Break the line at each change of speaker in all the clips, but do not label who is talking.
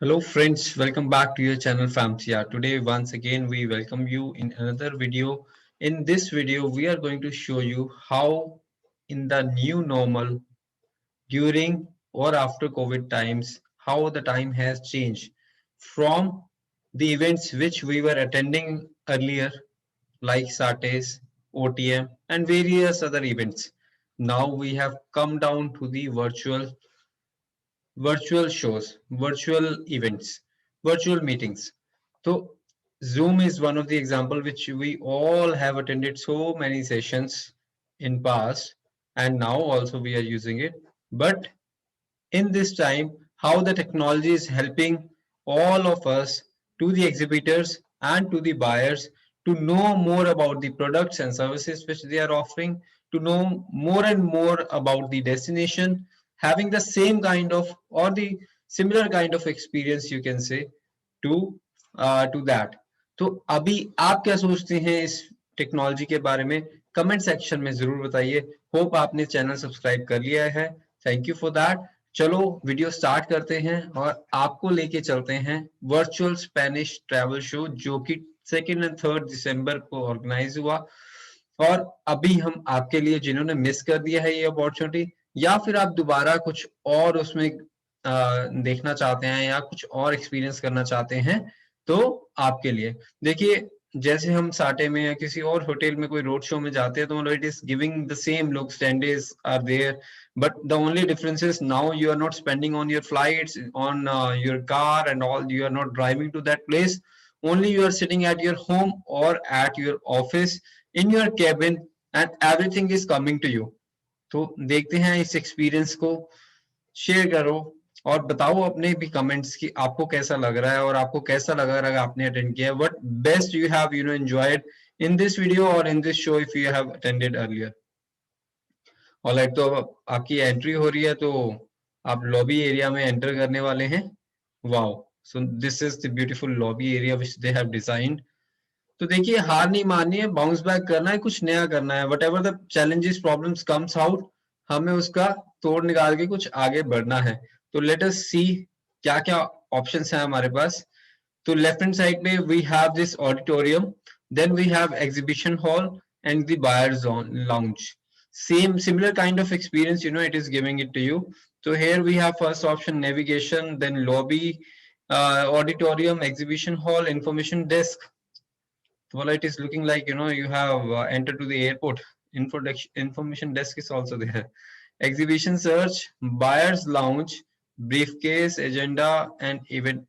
Hello friends, welcome back to your channel Famsia. Today once again we welcome you in another video. In this video we are going to show you how in the new normal during or after COVID times how the time has changed from the events which we were attending earlier like SATES, OTM and various other events. Now we have come down to the virtual shows, virtual events, virtual meetings. So Zoom is one of the example which we all have attended so many sessions in past and now also we are using it. But in this time, how the technology is helping all of us to the exhibitors and to the buyers to know more about the products and services which they are offering, to know more and more about the destination, having the same kind of or the similar kind of experience you can say to that. तो अभी आप क्या सोचते हैं इस technology के बारे में कमेंट सेक्शन में जरूर बताइए होप आपने चैनल सब्सक्राइब कर लिया है थैंक यू फॉर दैट चलो वीडियो स्टार्ट करते हैं और आपको लेके चलते हैं वर्चुअल स्पेनिश ट्रैवल शो जो कि 2 एंड 3 दिसंबर को ऑर्गेनाइज हुआ और अभी हम आपके लिए जिन्होंने मिस कर दिया है ये अपॉर्चुनिटी या फिर आप दोबारा कुछ और उसमें देखना चाहते हैं या कुछ और एक्सपीरियंस करना चाहते हैं तो आपके लिए देखिए जैसे हम साटे में या किसी और होटल में कोई रोड शो में जाते हैं तो मतलब it is giving the same look standards are there but the only difference is now you are not spending on your flights on your car and all you are not driving to that place only you are sitting at your home or at your office in your cabin and everything is coming to you तो देखते हैं इस experience को share करो और बताओ अपने भी कमेंट्स कि आपको कैसा लग रहा है और आपको कैसा लगा अगर आपने अटेंड किया what best you have enjoyed in this video और in this show if you have attended earlier alright तो अब आपकी एंट्री हो रही है तो आप लॉबी एरिया में एंटर करने वाले हैं wow so this is the beautiful lobby area which they have designed तो देखिए हार नहीं माननी है बाउंस बैक करना है कुछ नया करना है what ever the challenges problems comes out हमें उसका तोड़ निकाल के कुछ आगे बढ़ना है तो लेट अस सी क्या क्या ऑप्शंस हैं हमारे पास तो लेफ्ट हैंड साइड में we have this auditorium then we have exhibition hall and the buyers lounge same similar kind of experience it is giving it to you so here we have first option navigation then lobby auditorium exhibition hall information desk well it is looking like you have entered to the airport information desk is also there exhibition search buyers lounge briefcase agenda and event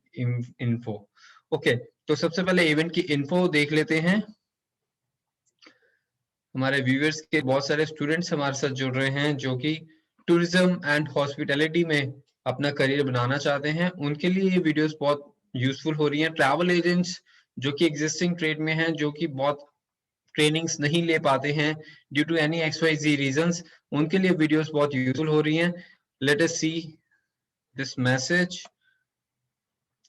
info okay तो सबसे पहले event की info देख लेते हैं हमारे viewers के बहुत सारे स्टूडेंट्स हमारे साथ जुड़ रहे हैं जो कि टूरिज्म एंड हॉस्पिटैलिटी में अपना करियर बनाना चाहते हैं उनके लिए ये वीडियोस बहुत यूजफुल हो रही हैं ट्रैवल एजेंट्स जो कि एग्जिस्टिंग ट्रेड में हैं जो कि बहुत ट्रेनिंग्स नहीं ले पाते हैं due to any XYZ reasons उनके लिए वीडियोस बहुत यूजफुल हो रही हैं let us see this message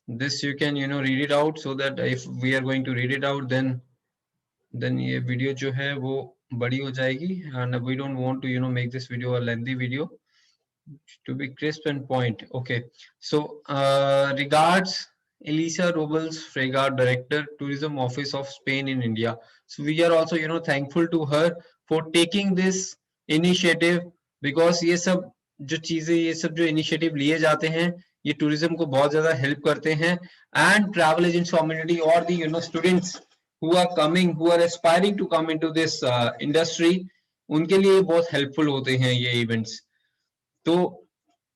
this you can read it out so that if we are going to read it out then ये वीडियो जो है वो बड़ी हो जाएगी and we don't want to make this video a lengthy video to be crisp and point okay so regards Elisa Robles Fregard Director Tourism Office of Spain in India so we are also thankful to her for taking this initiative because ये सब जो चीजें ये सब जो initiative लिए जाते हैं ये टूरिज्म को बहुत ज्यादा हेल्प करते हैं एंड ट्रैवल एजेंट्स कम्युनिटी और the students who are coming who are aspiring to come into this industry उनके लिए बहुत हेल्पफुल होते हैं ये इवेंट्स तो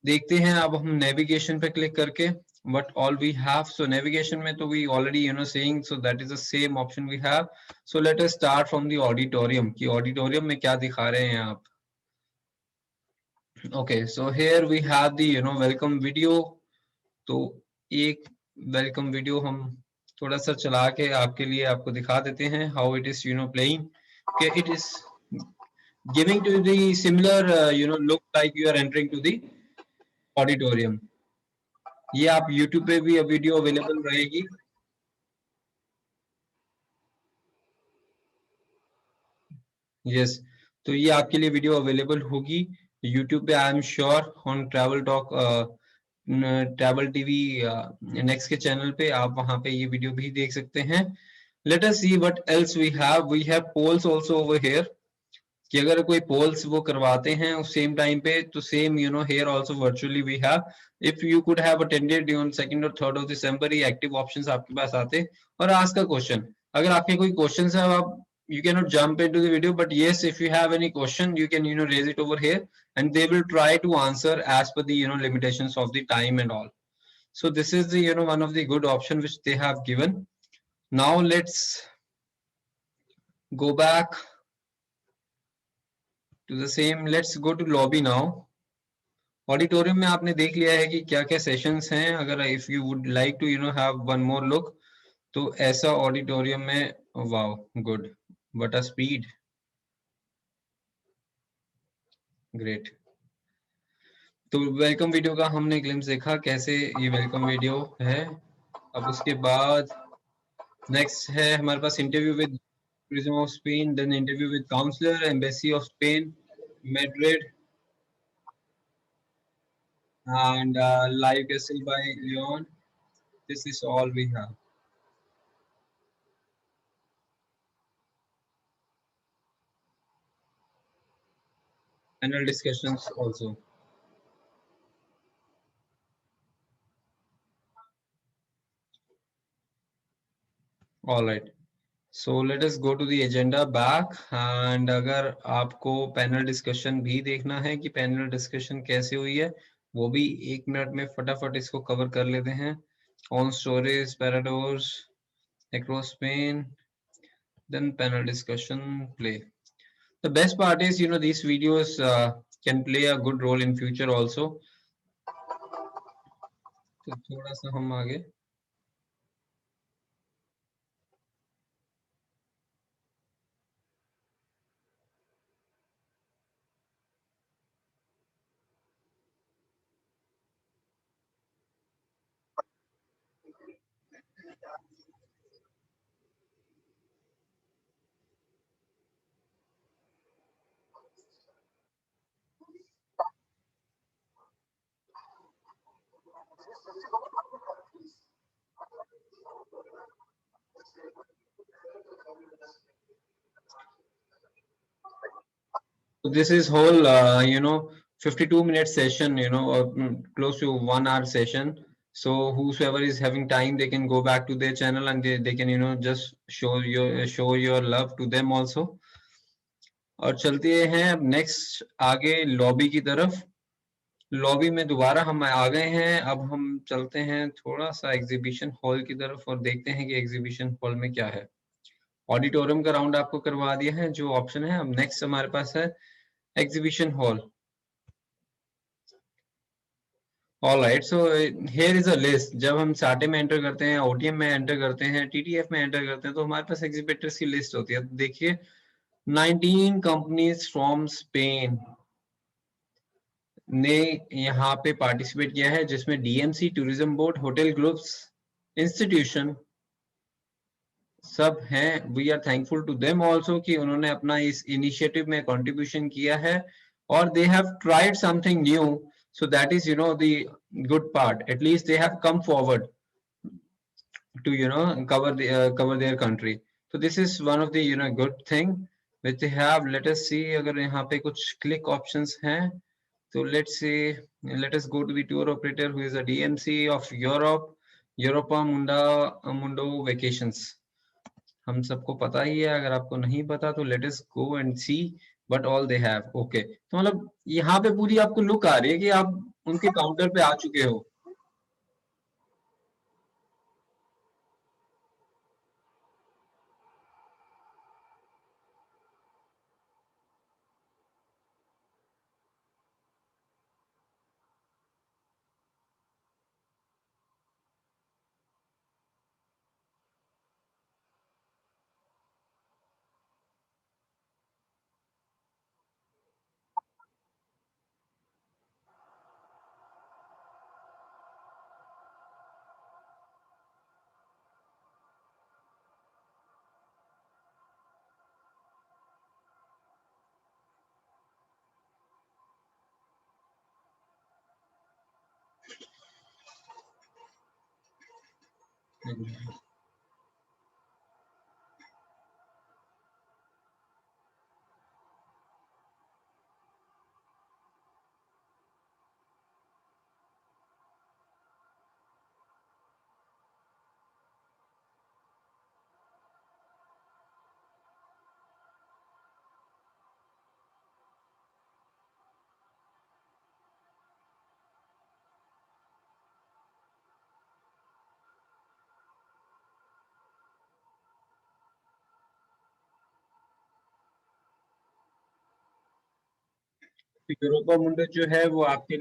देखते हैं अब हम नेविगेशन पे क्लिक करके what all we have so navigation में तो we already seeing so that is the same option we have so let us start from the auditorium कि auditorium में क्या दिखा रहे हैं आप okay so here we have the welcome video तो एक वेलकम वीडियो हम थोड़ा सा चला के आपके लिए आपको दिखा देते हैं how it is playing okay it is giving to the similar look like you are entering to the auditorium ये आप YouTube पे भी वीडियो अवेलेबल रहेगी यस तो ये आपके लिए वीडियो अवेलेबल होगी YouTube पे आई am sure on travel talk travel TV next के चैनल पे, आप वहां पे ये वीडियो भी देख सकते हैं. Let us see what else we have polls also over here, कि अगर कोई पोल्स वो करवाते हैं उस सेम टाइम पे, तो same you know here also virtually we have, if you could have attended on 2nd और 3rd ऑफ दिसंबर, ये एक्टिव ऑप्शंस आपके पास आते. और आस्क अ क्वेश्चन, अगर आपके कोई क्वेश्चंस है, आप you cannot jump into the video, but yes, if you have any question, you can raise it over here, and they will try to answer as per the limitations of the time and all. So this is the one of the good option which they have given. Now let's go back to the same. Let's go to lobby now. Auditorium में आपने देख लिया है कि क्या क्या sessions हैं. अगर if you would like to have one more look, तो ऐसा ऑडिटोरियम में, wow good, what a speed, great. तो वेलकम वीडियो का हमने ग्लिम्स देखा कैसे ये वेलकम वीडियो है. अब उसके बाद नेक्स्ट है हमारे पास interview with tourism of Spain, then interview with counsellor embassy of Spain Madrid, and live castle by Leon. This is all we have. Panel discussions also. All right. So let us go to the agenda back. And अगर आपको panel discussion भी देखना है कि panel discussion कैसे हुई है, वो भी 1 मिनट में फटाफट इसको कवर कर लेते हैं. On storage, paradors, across Spain, then panel discussion play. The best part is, these videos can play a good role in future also. तो थोड़ा सा हम आगे. So this is whole 52-minute session, close to 1 hour session. So whosoever is having time, they can go back to their channel, and they can just show your love to them also. और चलते हैं अब next आगे lobby की तरफ. Lobby में दोबारा हम आ गए हैं. अब हम चलते हैं थोड़ा सा एग्जीबिशन हॉल की तरफ और देखते हैं कि एग्जीबिशन हॉल में क्या है. ऑडिटोरियम का राउंड आपको करवा दिया है, जो ऑप्शन है. अब नेक्स्ट हमारे पास है exhibition hall. All right. So here is a list. जब हम साटे में एंटर करते हैं, ओटीएम में एंटर करते हैं, टीटीएफ में एंटर करते हैं, तो हमारे पास एग्जीबिटर्स की लिस्ट होती है. देखिए 19 कंपनीज फ्रॉम स्पेन ने यहाँ पे पार्टिसिपेट किया है, जिसमें DMC, tourism board, hotel groups, institution सब हैं. We are thankful to them also कि उन्होंने अपना इस इनिशिएटिव में कंट्रीब्यूशन किया है, और they have tried something new. So that is the good part. At least they have come forward to cover their country. So this is one of the good thing which they have. Let us see अगर यहाँ पे कुछ click options हैं. So let's see, let us go to the tour operator who is a DMC of Europe, Europa Mundo Vacations. हम सबको पता ही है. अगर आपको नहीं पता तो let us go and see what all they have. Okay. तो मतलब यहाँ पे पूरी आपको लुक आ रही है कि आप उनके काउंटर पे आ चुके हो. यूरोपा मुंडो जो है वो आपके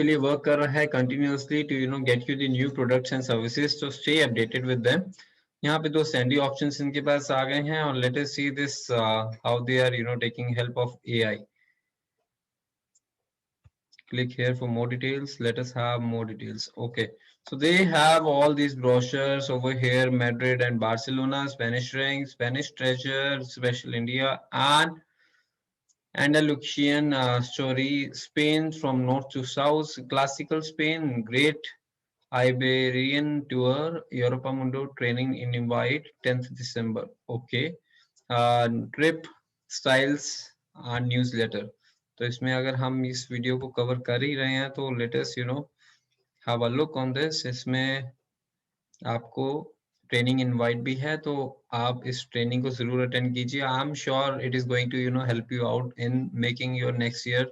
लिए वर्क कर रहा है continuously to get you the new products and services, तो स्टे अपडेटेड विद देम। यहाँ पे दो सैंडी ऑप्शंस इनके पास आ गए हैं, और let us see this how they are taking help of AI. Click here for more details. Let us have more details. Okay, so they have all these brochures over here: Madrid and Barcelona, Spanish ring, Spanish treasure, special India, and Andalusian story, Spain from north to south, classical Spain, great Iberian tour, Europa Mundo training in invite 10th December. Okay, trip styles newsletter. तो इसमें अगर हम इस video को cover कर ही रहे हैं तो latest have a look on this. इसमें आपको ट्रेनिंग इनवाइट भी है, तो आप इस ट्रेनिंग को जरूर अटेंड कीजिए। I am sure it is going to help you out in making your next year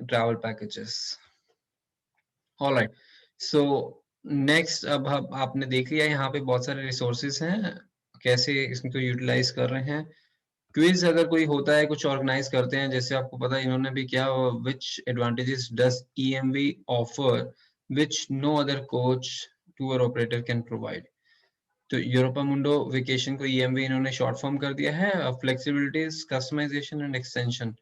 travel packages. Alright, so next, अब आपने देख लिया यहाँ पे बहुत सारे रिसोर्सेज हैं, कैसे इसको यूटिलाइज कर रहे हैं। क्विज अगर कोई होता है, कुछ ऑर्गेनाइज करते हैं, जैसे आपको पता है इन्होंने भी क्या, which advantages does EMV offer which no other coach tour operator can provide. तो यूरोपा मुंडो वेकेशन को ईएमवी इन्होंने शॉर्ट फॉर्म कर दिया है, फ्लेक्सिबिलिटीज, कस्टमाइजेशन एंड एक्सटेंशन।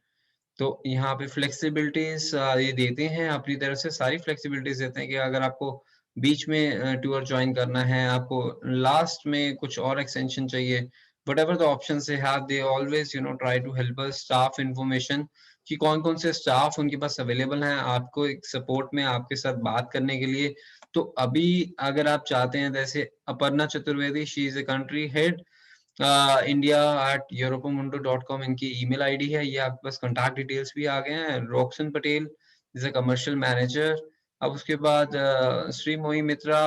तो यहाँ पे फ्लेक्सिबिलिटीज ये देते हैं अपनी तरफ से, सारी फ्लेक्सिबिलिटीज देते हैं कि अगर आपको बीच में टूर ज्वाइन करना है, आपको लास्ट में कुछ और एक्सटेंशन चाहिए, whatever the options they have, they always try to help us staff information कि कौन कौन से स्टाफ उनके पास अवेलेबल हैं आपको एक सपोर्ट में आपके साथ बात करने के लिए। तो अभी अगर आप चाहते हैं, जैसे Aparna Chaturvedi, she is a country head india@europamundo.com इनकी ईमेल आईडी है, ये आपके पास कॉन्टैक्ट डिटेल्स भी आ गए हैं। Roxanne Patel is a commercial manager. अब उसके बाद श्री मोही मित्रा,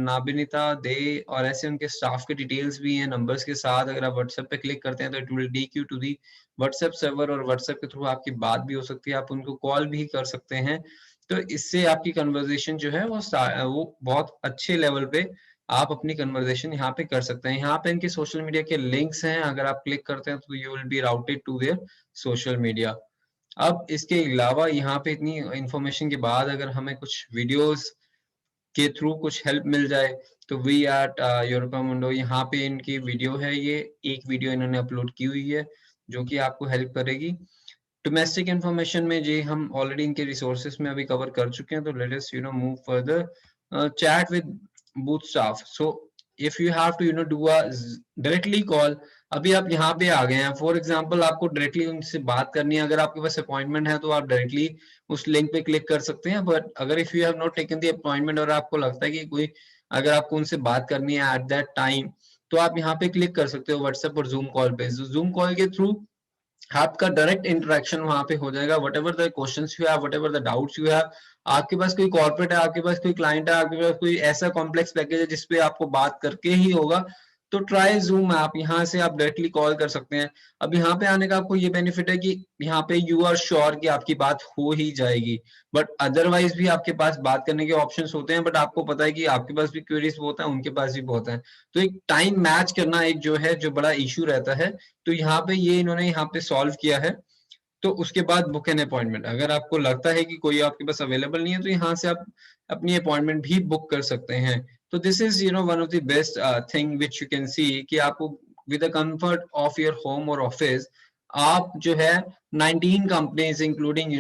नाबिनिता दे, और ऐसे उनके स्टाफ के डिटेल्स भी हैं नंबर्स के साथ। अगर आप व्हाट्सएप पे क्लिक करते हैं तो it will take you to the WhatsApp server, और व्हाट्सएप के थ्रू आपकी बात भी हो सकती है, आप उनको कॉल भी कर सकते हैं। तो इससे आपकी कन्वर्सेशन जो है वो बहुत अच्छे लेवल पे आप अपनी कन्वर्सेशन यहाँ पे कर सकते हैं। यहाँ पे इनके सोशल मीडिया के लिंक्स हैं, अगर आप क्लिक करते हैं तो you will be routed to their social media. अब इसके अलावा यहाँ पे इतनी इंफॉर्मेशन के बाद अगर हमें कुछ वीडियोस के थ्रू कुछ हेल्प मिल जाए, तो वी एट यूरोपा मुंडो, यहाँ पे इनकी वीडियो है, ये एक वीडियो इन्होंने अपलोड की हुई है जो कि आपको हेल्प करेगी। डोमेस्टिक इंफॉर्मेशन में जी हम ऑलरेडी इनके रिसोर्सेज में अभी कवर कर चुके हैं, तो let us move further. Chat with booth staff, so if you have to do a directly call, अभी आप यहाँ पे आ गए हैं, फॉर एग्जांपल आपको डायरेक्टली उनसे बात करनी है, अगर आपके पास अपॉइंटमेंट है तो आप डायरेक्टली उस लिंक पे क्लिक कर सकते हैं। बट अगर if you have not taken the appointment और आपको लगता है कि कोई, अगर आपको उनसे बात करनी है एट दैट टाइम, तो आप यहाँ पे क्लिक कर सकते हो व्हाट्सएप और जूम कॉल पे। जूम कॉल के थ्रू आपका डायरेक्ट इंटरेक्शन वहां पे हो जाएगा। What ever the questions you have, what ever the doubts you have, आपके पास कोई कॉर्पोरेट है, आपके पास कोई क्लाइंट है, आपके पास कोई ऐसा कॉम्प्लेक्स पैकेज है जिसपे आपको बात करके ही होगा, तो ट्राई जूम ऐप, यहाँ से आप डायरेक्टली कॉल कर सकते हैं। अब यहाँ पे आने का आपको ये बेनिफिट है कि यहाँ पे यू आर श्योर कि आपकी बात हो ही जाएगी। बट अदरवाइज भी आपके पास बात करने के ऑप्शंस होते हैं, बट आपको पता है कि आपके पास भी क्वेरीज बहुत है, उनके पास भी बहुत है, तो एक टाइम मैच करना एक जो है जो बड़ा इशू रहता है, तो यहाँ पे ये इन्होंने यहाँ पे सॉल्व किया है। तो उसके बाद बुक एन अपॉइंटमेंट, अगर आपको लगता है कि कोई आपके पास अवेलेबल नहीं है, तो यहाँ से आप अपनी अपॉइंटमेंट भी बुक कर सकते हैं। तो this is one of the best thing which you can see कि आपको with the comfort of your home और ऑफिस, आप जो है 19 कंपनीज इंक्लूडिंग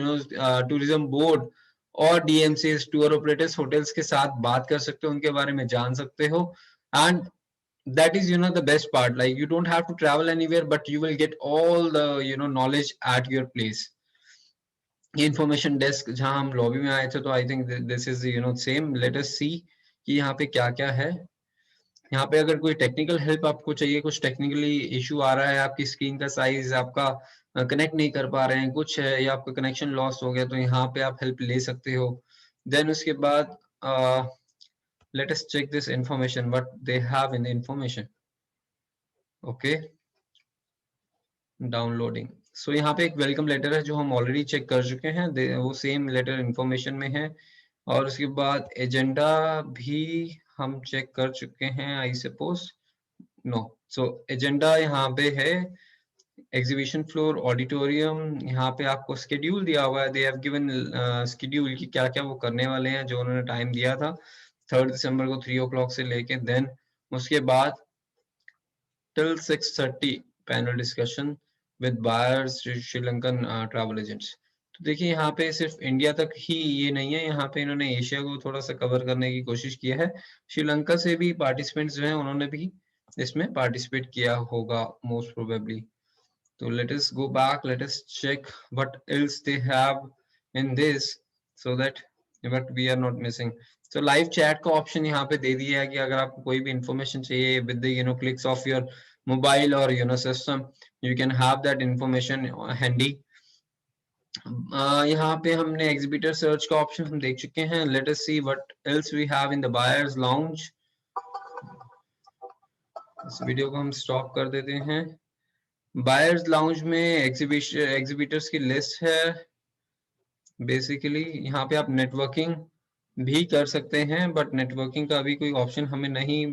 टूरिज्म बोर्ड और डीएमसी टूर ऑपरेटर्स होटल्स के साथ बात कर सकते हो, उनके बारे में जान सकते हो। And that is the best part, like you don't have to travel anywhere, but you will get all the knowledge at your place। ये इंफॉर्मेशन डेस्क जहां हम लॉबी में आए थे, तो I think this is same. Let us see कि यहाँ पे क्या क्या है। यहाँ पे अगर कोई टेक्निकल हेल्प आपको चाहिए, कुछ टेक्निकली इशू आ रहा है, आपकी स्क्रीन का साइज आपका कनेक्ट नहीं कर पा रहे हैं, कुछ है, या आपका कनेक्शन लॉस हो गया, तो यहाँ पे आप हेल्प ले सकते हो। देन उसके बाद let us check this information what they have in the information. Okay, downloading. So यहाँ पे एक वेलकम लेटर है जो हम ऑलरेडी चेक कर चुके हैं, वो सेम लेटर इंफॉर्मेशन में है। और उसके बाद एजेंडा भी हम चेक कर चुके हैं, I suppose no. So agenda यहाँ पे है, एग्जीबिशन फ्लोर ऑडिटोरियम, यहाँ पे आपको स्केड्यूल दिया हुआ है, दे हैव गिवन स्केड्यूल की क्या क्या वो करने वाले हैं, जो उन्होंने टाइम दिया था 3 दिसंबर को 3 o'clock से लेके, देन उसके बाद till 6:30 panel discussion with buyers Sri Lankan travel agents. तो देखिए यहाँ पे सिर्फ इंडिया तक ही ये नहीं है, यहाँ पे इन्होंने एशिया को थोड़ा सा कवर करने की कोशिश किया है। श्रीलंका से भी पार्टिसिपेंट्स जो हैं उन्होंने भी इसमें पार्टिसिपेट किया होगा मोस्ट प्रोबेबली। तो let us go back, let us check what else they have in this so that what we are not missing. So live chat का ऑप्शन यहाँ पे दे दिया है कि अगर आपको कोई भी इंफॉर्मेशन चाहिए with the clicks of your mobile or system, you can have that information handy. यहाँ पे हमने एग्जीबिटर सर्च का ऑप्शन हम देख चुके हैं। Let us see what else we have in the buyers lounge. इस वीडियो को हम स्टॉप कर देते हैं। बायर्स लाउंज में एग्जीबिटर्स की लिस्ट है। बेसिकली यहाँ पे आप नेटवर्किंग भी कर सकते हैं, बट नेटवर्किंग का अभी कोई ऑप्शन हमें नहीं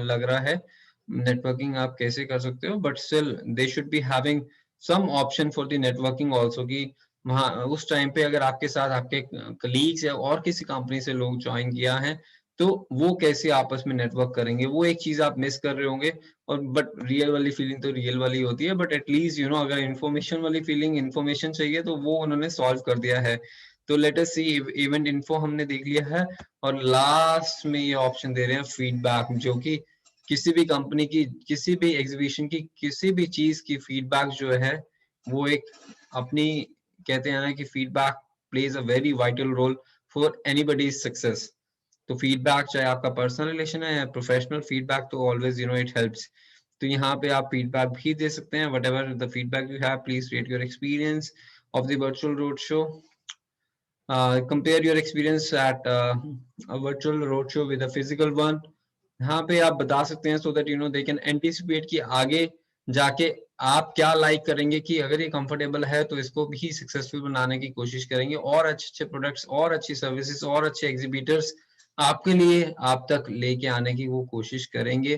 लग रहा है। नेटवर्किंग आप कैसे कर सकते हो, but still they should be having some option for the networking also, कि वहाँ उस टाइम पे अगर आपके साथ आपके कलीग्स या और किसी कंपनी से लोग ज्वाइन किया है तो वो कैसे आपस में नेटवर्क करेंगे, वो एक चीज आप मिस कर रहे होंगे। और बट रियल वाली फीलिंग तो रियल वाली होती है, बट एटलीस्ट अगर इन्फॉर्मेशन वाली फीलिंग, इन्फॉर्मेशन चाहिए तो वो उन्होंने सॉल्व कर दिया है। तो लेट अस सी, इवेंट इन्फो हमने देख लिया है, और लास्ट में ये ऑप्शन दे रहे हैं फीडबैक, जो कि किसी भी कंपनी की, किसी भी एग्जीबिशन की, किसी भी चीज की फीडबैक जो है वो एक अपनी, कहते हैं ना कि feedback plays a very vital role for anybody's success. तो फीडबैक चाहे आपका पर्सनल रिलेशन है या प्रोफेशनल फीडबैक, तो ऑलवेज इट हेल्प्स। तो यहाँ पे आप फीडबैक भी दे सकते हैं, whatever the feedback you have, please rate your experience of the virtual roadshow. Compare your experience at a virtual roadshow with a physical one. यहाँ पे आप बता सकते हैं so that they can anticipate कि आगे जाके आप क्या लाइक करेंगे, कि अगर ये कंफर्टेबल है तो इसको भी सक्सेसफुल बनाने की कोशिश करेंगे, और अच्छे अच्छे प्रोडक्ट्स और अच्छी सर्विसेज और अच्छे एग्जीबिटर्स आपके लिए आप तक लेके आने की वो कोशिश करेंगे।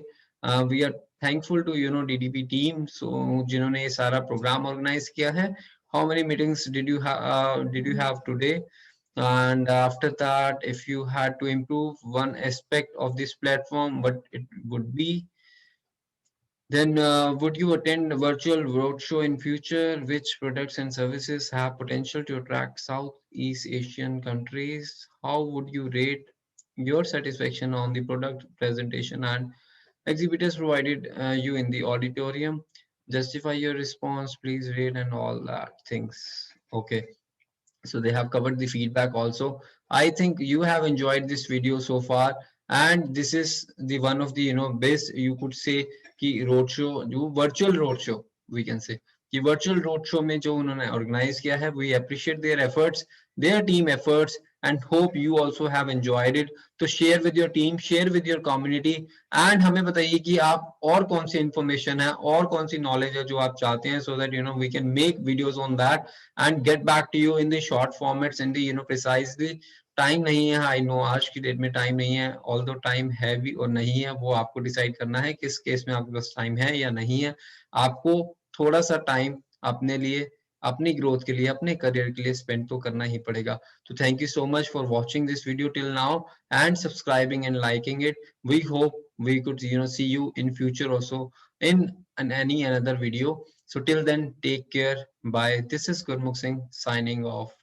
We are thankful to DDP team, so जिन्होंने ये सारा प्रोग्राम ऑर्गेनाइज किया है। How many meetings did you have today? And after that, if you had to improve one aspect of this platform, what it would be? Then would you attend a virtual roadshow in future? Which products and services have potential to attract Southeast Asian countries? How would you rate your satisfaction on the product presentation and exhibitors provided you in the auditorium? Justify your response, please rate, and all that things. Okay, so they have covered the feedback also. I think you have enjoyed this video so far, and this is the one of the best, you could say, कि roadshow, जो virtual roadshow we can say, कि virtual roadshow में जो उन्होंने organize किया है, we appreciate their efforts, their team efforts, and hope you also have enjoyed it. तो share with your team, share with your community, and हमें बताइए कि आप और कौन सी information है और कौन सी knowledge है जो आप चाहते हैं, so that we can make videos on that and get back to you in the short formats, in the precisely. Time नहीं है, आई नो आज की डेट में टाइम नहीं है, ऑल दो टाइम है भी और नहीं है, वो आपको डिसाइड करना है किस केस में आपके पास टाइम है या नहीं है। आपको थोड़ा सा टाइम अपने लिए, अपनी ग्रोथ के लिए, अपने करियर के लिए स्पेंड तो करना ही पड़ेगा। तो thank you so much for watching this video till now and subscribing and liking it. We hope we could see you in future also in any another video. So till then, take care, bye. This is Gurmukh Singh signing off.